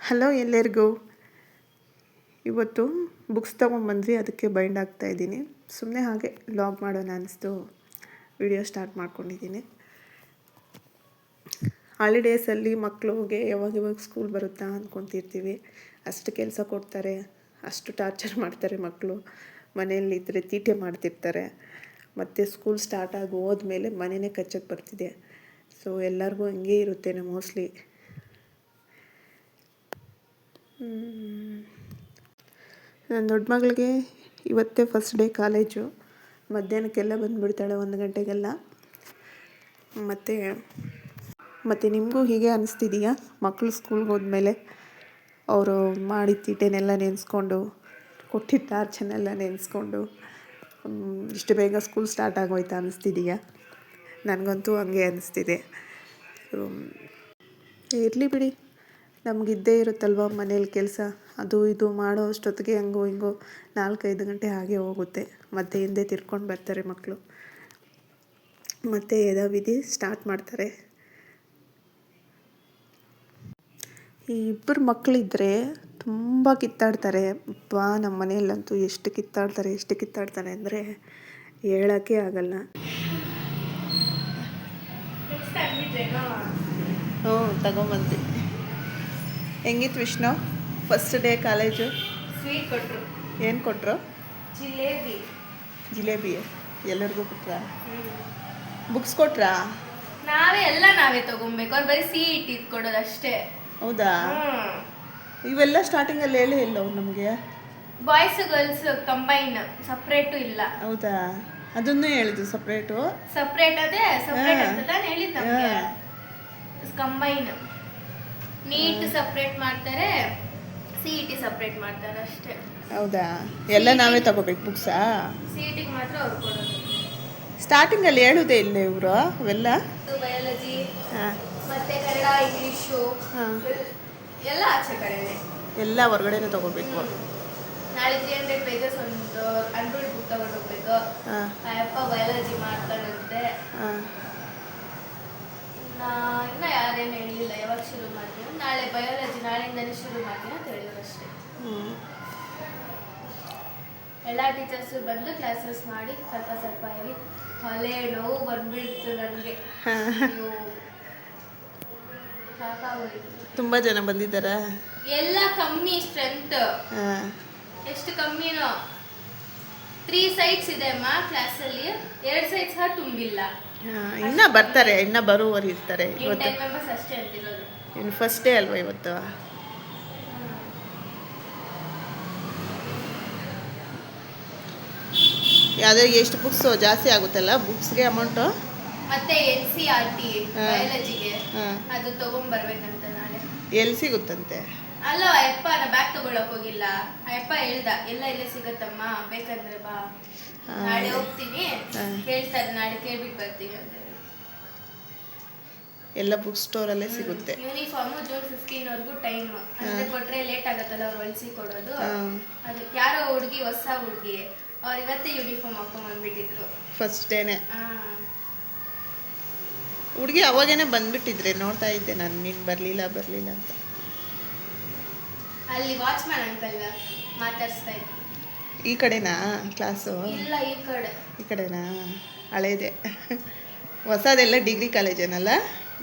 Hello ಎಲ್ಲರಿಗೂ. ಇವತ್ತು books ತೊಗೊಂಬಂದ್ವಿ, ಅದಕ್ಕೆ ಬೈಂಡ್ ಆಗ್ತಾಯಿದ್ದೀನಿ. ಸುಮ್ಮನೆ ಹಾಗೆ ಲಾಗ್ ಮಾಡೋಣ ಅನ್ನಿಸ್ತು, ವಿಡಿಯೋ ಸ್ಟಾರ್ಟ್ ಮಾಡ್ಕೊಂಡಿದ್ದೀನಿ. ಹಾಲಿಡೇಸಲ್ಲಿ ಮಕ್ಕಳಿಗೆ ಯಾವಾಗ ಸ್ಕೂಲ್ ಬರುತ್ತಾ ಅಂದ್ಕೊತಿರ್ತೀವಿ. ಅಷ್ಟು ಕೆಲಸ ಕೊಡ್ತಾರೆ, ಅಷ್ಟು ಟಾರ್ಚರ್ ಮಾಡ್ತಾರೆ ಮಕ್ಕಳು. ಮನೆಯಲ್ಲಿದ್ದರೆ ತೀಟೆ ಮಾಡ್ತಿರ್ತಾರೆ. ಮತ್ತು ಸ್ಕೂಲ್ ಸ್ಟಾರ್ಟ್ ಆಗಿ ಹೋದ್ಮೇಲೆ ಮನೆಯೇ ಕಚ್ಚಕ್ಕೆ ಬರ್ತಿದೆ. ಸೊ ಎಲ್ಲರಿಗೂ ಹಂಗೆ ಇರುತ್ತೆ ಮೋಸ್ಟ್ಲಿ. ನನ್ನ ದೊಡ್ಡ ಮಗಳಿಗೆ ಇವತ್ತೇ ಫಸ್ಟ್ ಡೇ ಕಾಲೇಜು. ಮಧ್ಯಾಹ್ನಕ್ಕೆಲ್ಲ ಬಂದುಬಿಡ್ತಾಳೆ, 1 ಗಂಟೆಗೆಲ್ಲ. ಮತ್ತು ನಿಮಗೂ ಹೀಗೆ ಅನಿಸ್ತಿದೆಯಾ? ಮಕ್ಕಳು ಸ್ಕೂಲ್ಗೆ ಹೋದ್ಮೇಲೆ ಅವರು ಮಾಡಿದ ತೀಟೆನೆಲ್ಲ ನೆನೆಸ್ಕೊಂಡು, ಕೊಟ್ಟಿದ್ದ ಟಾರ್ಚನೆಲ್ಲ ನೆನೆಸ್ಕೊಂಡು ಇಷ್ಟು ಬೇಗ ಸ್ಕೂಲ್ ಸ್ಟಾರ್ಟ್ ಆಗೋಯ್ತಾ ಅನ್ನಿಸ್ತಿದೆಯಾ? ನನಗಂತೂ ಹಂಗೆ ಅನ್ನಿಸ್ತಿದೆ. ಇರಲಿ ಬಿಡಿ, ನಮಗಿದ್ದೇ ಇರುತ್ತಲ್ವ ಮನೇಲಿ ಕೆಲಸ. ಅದು ಇದು ಮಾಡೋ ಅಷ್ಟೊತ್ತಿಗೆ ಹಂಗೋ ಹಿಂಗೋ 4-5 ಗಂಟೆ ಹಾಗೆ ಹೋಗುತ್ತೆ. ಮತ್ತೆ ಹಿಂದೆ ತಿರ್ಕೊಂಡು ಬರ್ತಾರೆ ಮಕ್ಕಳು. ಮತ್ತೆ ಯಥಾವಿಧಿ ಸ್ಟಾರ್ಟ್ ಮಾಡ್ತಾರೆ. ಈ ಇಬ್ಬರು ಮಕ್ಕಳಿದ್ರೆ ತುಂಬ ಕಿತ್ತಾಡ್ತಾರೆ. ನಮ್ಮ ಮನೆಯಲ್ಲಂತೂ ಎಷ್ಟು ಕಿತ್ತಾಡ್ತಾರೆ ಅಂದರೆ ಹೇಳೋಕ್ಕೆ ಆಗಲ್ಲ. ತಗೊಂಬಂದು ಹೆಂಗಿತ್ತು Vishnu first day college? Sweet ಕೊಟ್ಟರು. ಏನು ಕೊಟ್ಟರು? ಜಿಲೇಬಿ. ಎಲ್ಲರಿಗೂ ಕೊಟ್ರಾ? ಬುಕ್ಸ್ ಕೊಟ್ರಾ? ನಾವೇ ತಗೊಬೇಕು. ಅವ್ರು ಬರೀ ಸೀಟ್ ಇದು ಕೊಡೋದು ಅಷ್ಟೇ. ಹೌದಾ? ಇವೆಲ್ಲ ಸ್ಟಾರ್ಟಿಂಗಲ್ಲಿ ಹೇಳಿ ಇಲ್ಲ ಅವ್ರು ನಮಗೆ. ಬಾಯ್ಸ್ ಗರ್ಲ್ಸ್ ಕಂಬೈನ್, ಸಪ್ರೇಟು ಇಲ್ಲ. ಹೌದಾ? ಅದನ್ನು ಹೇಳಿದ್ರು ಸಪ್ರೇಟು. ಸಪ್ರೇಟ್ ಅಂತ ತಾನು ಹೇಳಿದ್ದು ನಮಗೆ. ಕಂಬೈನ್ ನೀಟ್ ಸಪ್ರೇಟ್ ಮಾಡ್ತಾರೆ, CET ಸಪ್ರೇಟ್ ಮಾಡ್ತಾರೆ ಅಷ್ಟೇ. ಹೌದಾ? ಎಲ್ಲ ನಾವೇ ತಗೋಬೇಕು ಬುಕ್ಸಾ? CETಗೆ ಮಾತ್ರ ಅವ್ರು ಕೊಡೋದು. ಸ್ಟಾರ್ಟಿಂಗಲ್ಲಿ ಹೇಳುವುದೇ ಇಲ್ಲ ಇವರು ಅವೆಲ್ಲ. ಬಯಾಲಜಿ ಮತ್ತೆ ಕನ್ನಡ, ಇಂಗ್ಲೀಷು ಎಲ್ಲ ಆಚೆ ಕಡೆನೆ, ಎಲ್ಲ ಹೊರಗಡೆನೇ ತಗೋಬೇಕು. ನಾಳೆ 300 ಪೇಜಸ್ ಒಂದು ಅನ್ರೂಲ್ಡ್ ಬುಕ್ ತಗೊಂಡೋಗ್ಬೇಕು. ಅಯ್ಯಪ್ಪ ಬಯಾಲಜಿ ಮಾಡ್ತಾರಂತೆ. ಇನ್ನು ಯಾರೇನು ಹೇಳಿಲ್ಲ ಯಾವಾಗ ಶುರು ಮಾಡ್ತೀನಿ. ನಾಳೆ ಬಯಾಲಜಿ ನಾಳೆಯಿಂದನೇ ಶುರು ಮಾಡ್ತೀನಿ ಅಂತ ಹೇಳಿದ್ರು ಅಷ್ಟೇ. ಎಲ್ಲ ಟೀಚರ್ಸು ಬಂದು ಕ್ಲಾಸಸ್ ಮಾಡಿ ಸ್ವಲ್ಪ ಹೇಳಿ ತಲೆ ನೋವು ಬಂದ್ಬಿಡ್ತು ನನಗೆ. ಸಾಕಾಗೋಯ್ತು. ತುಂಬ ಜನ ಬಂದಿದ್ದಾರಾ? ಎಲ್ಲ ಕಮ್ಮಿ ಸ್ಟ್ರೆಂತ್. ಎಷ್ಟು ಕಮ್ಮಿನೋ. 3 ಸೈಟ್ಸ್ ಇದೆ ಅಮ್ಮ ಕ್ಲಾಸಲ್ಲಿ, 2 ಸೈಟ್ಸ್ ಸಹ ತುಂಬಿಲ್ಲ. ಇನ್ನ ಬರ್ತಾರೆ, ಇನ್ನ ಬರುವವರು ಇರ್ತಾರೆ. 10 ಮೆಂಬರ್ಸ್ ಅಷ್ಟೇ ಅಂತಿರೋದು. ಇನ್ನು ಫಸ್ಟ್ ಡೇ ಅಲ್ವಾ ಇವತ್ತು? ಯಾವುದೇ ಎಷ್ಟು ಬುಕ್ಸ್ ಜಾಸ್ತಿ ಆಗುತ್ತಲ್ಲ ಬುಕ್ಸ್ಗೆ ಅಮೌಂಟು. ಮತ್ತೆ NCERT ಬಯಾಲಜಿಗೆ ಅದು ತಗೊಂಡ್ಬರ್ಬೇಕಂತ ನಾಳೆ. ಎಲ್ಲಿ ಸಿಗುತ್ತಂತೆ? ಅಲ್ಲ ಅಯ್ಯಪ್ಪ, ನಾ ಬ್ಯಾಗ್ ತಗೊಳಕ್ ಹೋಗಿಲ್ಲ. ಅಯ್ಯಪ್ಪ ಹೇಳ್ದ ಎಲ್ಲ ಸಿಗತ್ತಮ್ಮ, ಬೇಕಂದ್ರೆ ಬಾ, ನಾಳೆ ಹೋಗ್ತೀನಿ ಹೇಳ್ತಾರೆ, ನಾಳೆ ಕೇಳ್ಬಿಟ್ಟು ಬರ್ತೀವಿ ಅಂತ ಹೇಳಿ. ಎಲ್ಲ ಬುಕ್ ಸ್ಟೋರಲ್ಲೇ ಸಿಗುತ್ತೆ. ಯೂನಿಫಾರ್ಮು ಜೂನ್ 15 ವರೆಗೂ ಟೈಮ್. ಅಂದ್ರೆ ಕೊಟ್ರೆ ಲೇಟ್ ಆಗತ್ತಲ್ಲ ಅವ್ರು ಹೊಲಿಸಿ ಕೊಡೋದು. ಅದಕ್ಕೆ ಯಾರೋ ಹುಡುಗಿ, ಹೊಸ ಹುಡುಗಿ, ಅವ್ರು ಇವತ್ತೇ ಯೂನಿಫಾರ್ಮ್ ಹಾಕೊಂಡ್ ಬಂದ್ಬಿಟ್ಟಿದ್ರು ಫಸ್ಟ್ ಡೇನೆ. ಹುಡುಗಿ ಅವಾಗೇನೆ ಬಂದ್ಬಿಟ್ಟಿದ್ರೆ ನೋಡ್ತಾ ಇದ್ದೆ ನಾನು, ನೀನು ಬರಲಿಲ್ಲ ಅಂತ. ಅಲ್ಲಿ ವಾಚ್ಮ್ಯಾನ್ ಅಂಕಲ್ ಮಾತಾಡ್ಸ್ತಾ ಇದ್ರು. ಈ ಕಡೆನಾ ಕ್ಲಾಸು? ಇಲ್ಲ, ಈ ಕಡೆನಾ? ಹಳೇದೆ. ಹೊಸದೆಲ್ಲ ಡಿಗ್ರಿ ಕಾಲೇಜೇನಲ್ಲ?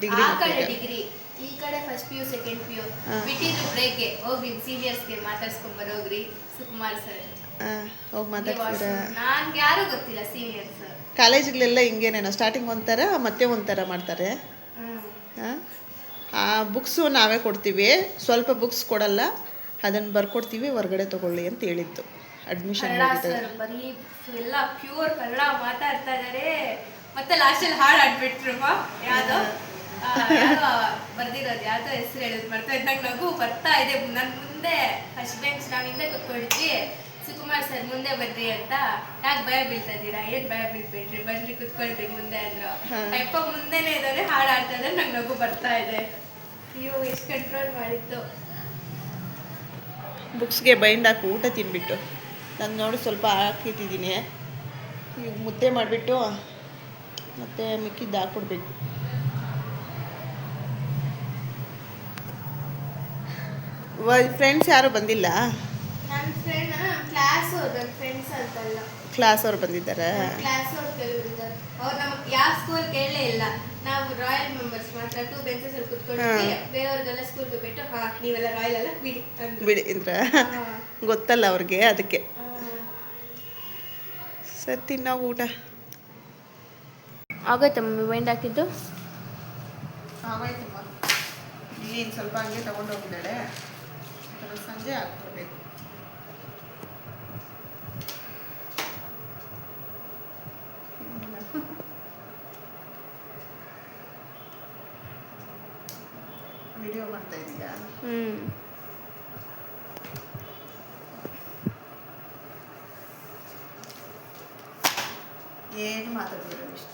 ಡಿಗ್ರಿ. ಈ ಕಡೆ ಫಸ್ಟ್ PU ಸೆಕೆಂಡ್ PU ಬಿಟ್ಟಿದ್ರು ಬ್ರೇಕ್ಗೆ. ಹೋಗ್ರಿ ಸೀನಿಯರ್ಸ್ಗೆ ಮಾತಾಡ್ಸ್ಕೊಂಡ್ ಬರೋಗ್ರಿ ಸುಕುಮಾರ್ ಸರ್. ಹೋಗಿ ಮಾತಾಡ್ತೀರಾ? ನನ್ಗೆ ಯಾರು ಗೊತ್ತಿಲ್ಲ ಸೀನಿಯರ್ಸ್. ಕಾಲೇಜ್ಗಳೆಲ್ಲ ಹಿಂಗೇನೇನೋ, ಸ್ಟಾರ್ಟಿಂಗ್ ಒಂಥರ ಮತ್ತೆ ಒಂಥರ ಮಾಡ್ತಾರೆ. ಆ ಬುಕ್ಸು ನಾವೇ ಕೊಡ್ತೀವಿ, ಸ್ವಲ್ಪ ಬುಕ್ಸ್ ಕೊಡಲ್ಲ, ಅದನ್ನು ಬರ್ಕೊಡ್ತೀವಿ, ಹೊರಗಡೆ ತಗೊಳ್ಳಿ ಅಂತ ಹೇಳಿದ್ದು. ಅಡ್ಮಿಷನ್ ಬರೀ ಎಲ್ಲ ಪ್ಯೂರ್ ಕನ್ನಡ ಮಾತಾಡ್ತಾ ಇದಾರೆ. ಮತ್ತೆ ಲಾಸ್ಟಲ್ಲಿ ಹಾಡು ಆಡ್ಬಿಟ್ರು. ಯಾವ್ದೋ ಬರ್ದಿರೋದು, ಯಾವ್ದೋ ಹೆಸರು ಹೇಳಿದ್ ಬರ್ತಾ ಇದ್ದಂಗೆ ನಗು ಬರ್ತಾ ಇದೆ. ನನ್ನ ಮುಂದೆ ಫಸ್ಟ್ ಬೆಂಚ್ ನಾವು ಹಿಂದೆ ಕೂತ್ಕೊಂಡಿದ್ವಿ. ಸುಕುಮಾರ್ ಸರ್ ಮುಂದೆ ಬರ್ರಿ ಅಂತ. ಯಾಕೆ ಭಯ ಬೀಳ್ತಾ ಇದ್ದೀರಾ? ಏನ್ ಭಯ ಬೀಳ್ಬೇಡ್ರಿ, ಬರ್ರಿ ಕುತ್ಕೊಳ್ರಿ ಮುಂದೆ ಅಂದ್ರು. ಅಪ್ಪ ಮುಂದೆನೇ ಇದ್ದಾರೆ, ಹಾಡು ಆಡ್ತಾ ಇದ್ದಾರೆ, ನಂಗೆ ನಗು ಬರ್ತಾ ಇದೆ. ಅಯ್ಯೋ, ಎಷ್ಟು ಕಂಟ್ರೋಲ್ ಮಾಡಿತ್ತು. ಬುಕ್ಸ್ಗೆ ಬೈಂಡ್ ಹಾಕಿ ಊಟ ತಿನ್ಬಿಟ್ಟು ನಾನು ನೋಡಿ ಸ್ವಲ್ಪ ಹಾಕಿಟ್ಟಿದ್ದೀನಿ. ಈಗ ಮುದ್ದೆ ಮಾಡಿಬಿಟ್ಟು ಮತ್ತೆ ಮಿಕ್ಕಿದ್ದು ಹಾಕ್ಬಿಡ್ಬೇಕು. ಫ್ರೆಂಡ್ಸ್ ಯಾರೂ ಬಂದಿಲ್ಲ? ನನ್ನ ಫ್ರೆಂಡ್ ಕ್ಲಾಸ್ ಅವ್ರು, ನನ್ನ ಫ್ರೆಂಡ್ಸ್ ಅಂತಲ್ಲ, ಕ್ಲಾಸ್ ಅವ್ರು ಬಂದಿದ್ದಾರೆ. ಕ್ಲಾಸ್ ಅವ್ರು ಕೆಲವರು ಇದ್ದಾರೆ. ಅವ್ರು ನಮಗೆ ಯಾವ ಸ್ಕೂಲ್ ಕೇಳಲೇ ಇಲ್ಲ. ನಾವು ರಾಯಲ್ ಮೆಂಬರ್ಸ್ ಮಾತ್ರ 2 ಬೆಂಚಸ್ ಅಲ್ಲಿ ಕುತ್ಕೊಂಡಿದ್ವಿ. ಬೇರೆಯವ್ರಿಗೆಲ್ಲ ಸ್ಕೂಲ್ಗೆ ಬಿಟ್ಟು ನೀವೆಲ್ಲ ರಾಯಲ್ ಅಲ್ಲ ಬಿಡಿ ಅಂದ್ರು. ಬಿಡಿ ಅಂದ್ರೆ ಗೊತ್ತಲ್ಲ ಅವ್ರಿಗೆ, ಅದಕ್ಕೆ. ಸರ್ ತಿನ್ನೋ ಊಟ ಆಗೋಯ್ತಾ ಮಮ್ಮಿ ವೈಂಡ್ ಹಾಕಿದ್ದು? ಆಗೋಯ್ತಮ್ಮ. ನೀನು ಸ್ವಲ್ಪ ಹಂಗೆ ತಗೊಂಡೋಗಿದ್ದಾಳೆ, ಸಂಜೆ ಹಾಕ್ಕೊಡ್ಬೇಕು. ವಿಡಿಯೋ ಮಾಡ್ತಾ ಇದೀಯಾ? ಏನು ಮಾತಾಡ್ತಿರೋದು ಇಷ್ಟ?